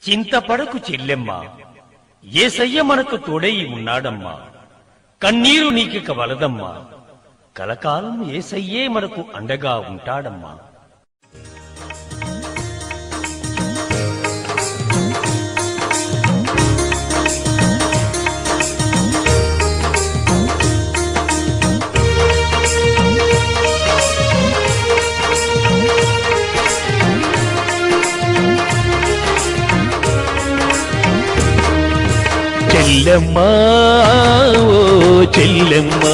చింతపడకు చెల్లెమ్మ, యేసయ్య మనకు తోడై ఉన్నాడమ్మా. కన్నీరు నీకిక వలదమ్మా, కలకాలం యేసయ్యే మనకు అండగా ఉంటాడమ్మా. చెల్లెమ్మా, ఓ చెల్లెమ్మా,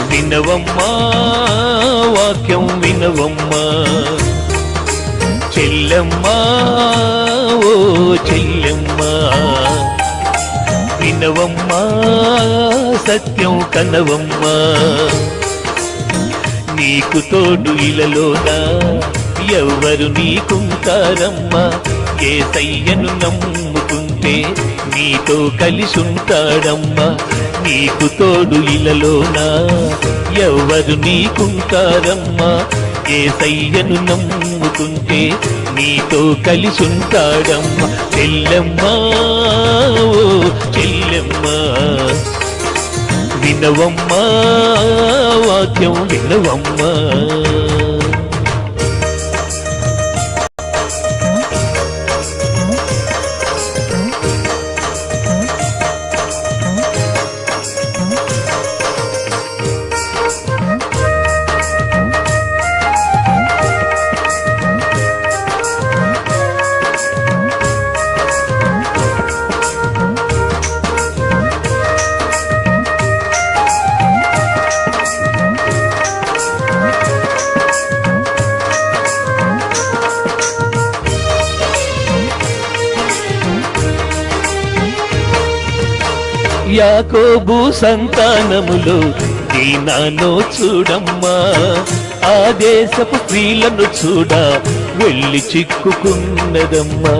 వినవమ్మా, వాక్యం వినవమ్మా. చెల్లెమ్మా, ఓ చెల్లెమ్మా, వినవమ్మా, సత్యం కనవమ్మా. నీకు తోడు ఇలలోనా ఎవ్వరు నీకుంటారమ్మా. యేసయ్యను నమ్ముకుంటే నీతో కలిసుంటాడమ్మా. నీకు తోడు ఇలలోనా ఎవ్వరు నీకుంటారమ్మా. యేసయ్యను నమ్ముకుంటే నీతో కలిసుంటాడమ్మా. చెల్లెమ్మా, ఓ చెల్లెమ్మా, వినవమ్మా, వాక్యం వినవమ్మా. యాకోబు సంతానములో దీనాను చూడమ్మా. ఆ దేశపు స్త్రీలను చూడ వెళ్ళి చిక్కుకున్నదమ్మా.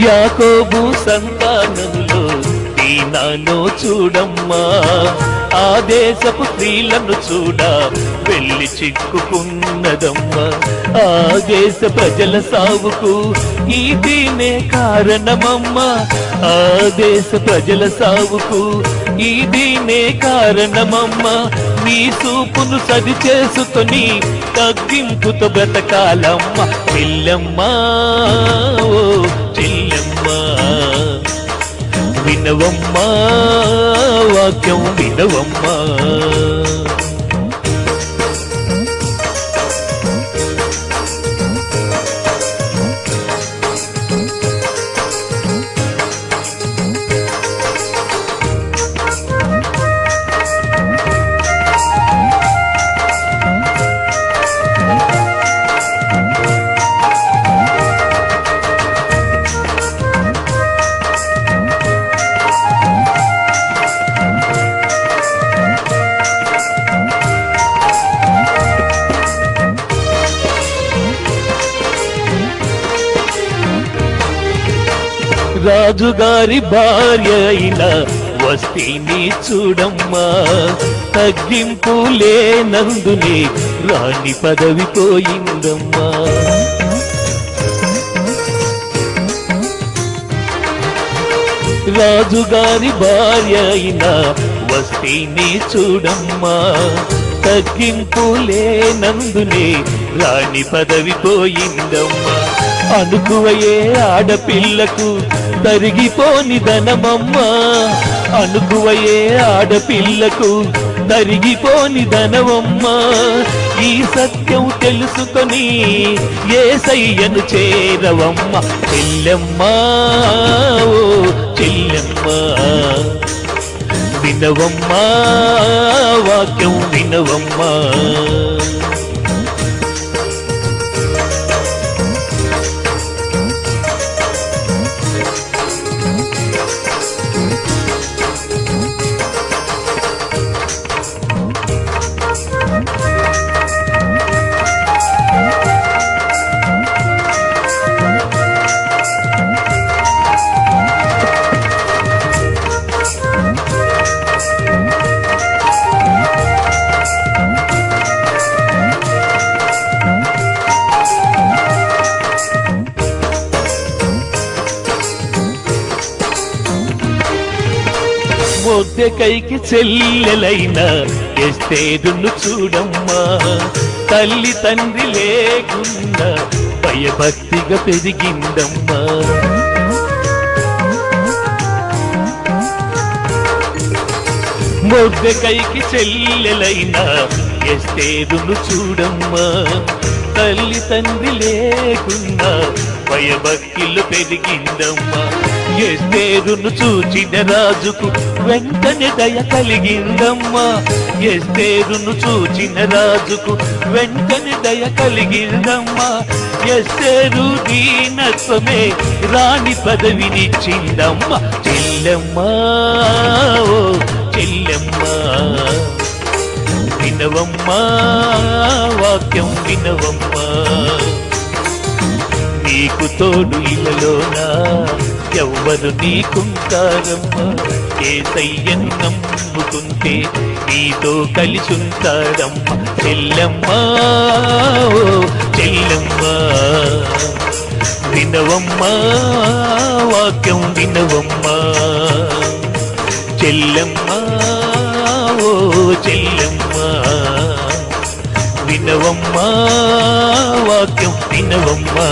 యాకోబు సంతానములో దీనాను చూడమ్మా. ఆ దేశపు స్త్రీలను చూడ వెళ్ళి చిక్కుకున్నదమ్మా. ఆ దేశ ప్రజల సావుకు ఈ దీనే కారణమమ్మా. ఆ దేశ ప్రజల సావుకు ఈ దీనే కారణమమ్మా. నీ చూపును సరి చేసుకొని తగ్గింపుతో బ్రతకాలమ్మా. చెల్లెమ్మా, ఓ చెల్లెమ్మా, వినవమ్మా, వాక్యం వినవమ్మా. రాజుగారి భార్య అయిన వస్తీని చూడమ్మా. తగ్గింపు లేనందునే రాణి పదవి పోయిందమ్మా. రాజుగారి భార్య అయిన వస్తీని చూడమ్మా. తగ్గింపు లేనందునే రాణి పదవి పోయిందమ్మా. అనుకువయే ఆడపిల్లకు తరిగిపోని ధనమమ్మా. అనుకువయే ఆడపిల్లకు తరిగిపోని ధనమమ్మా. ఈ సత్యం తెలుసుకొని యేసయ్యను చేరవమ్మా. చెల్లెమ్మా, ఓ చెల్లెమ్మా, వినవమ్మా, వాక్యం వినవమ్మా. మొద్దెకైకి చెల్లెలైన ఎస్తేరును చూడమ్మా, తల్లి తండ్రి లేకున్నా భయభక్తిగా పెరిగిందమ్మా. మొద్దెకైకి చెల్లెలైన ఎస్తేరును చూడమ్మా, తల్లి తండ్రి లేకున్నా భయభక్తిలో పెరిగిందమ్మా. ఎస్తేరును చూచిన రాజుకు వెంటనే దయ కలిగిందమ్మా. ఎస్తేరును చూచిన రాజుకు వెంటనే దయ కలిగిందమ్మా. ఎస్తేరు దీనత్వమే రాణి పదవినిచ్చిందమ్మా. చెల్లెమ్మా ఓ చెల్లెమ్మా, వినవమ్మా వాక్యం వినవమ్మా. నీకు తోడు ఇలలోనా ఎవ్వరు నీకుంటారమ్మా. యేసయ్యను నమ్ముకుంటే నీతో కలిసుంటారమ్మా. చెల్లెమ్మా ఓ చెల్లెమ్మా, వినవమ్మా వాక్యం వినవమ్మా. చెల్లెమ్మా ఓ చెల్లెమ్మా, వినవమ్మా వాక్యం వినవమ్మా.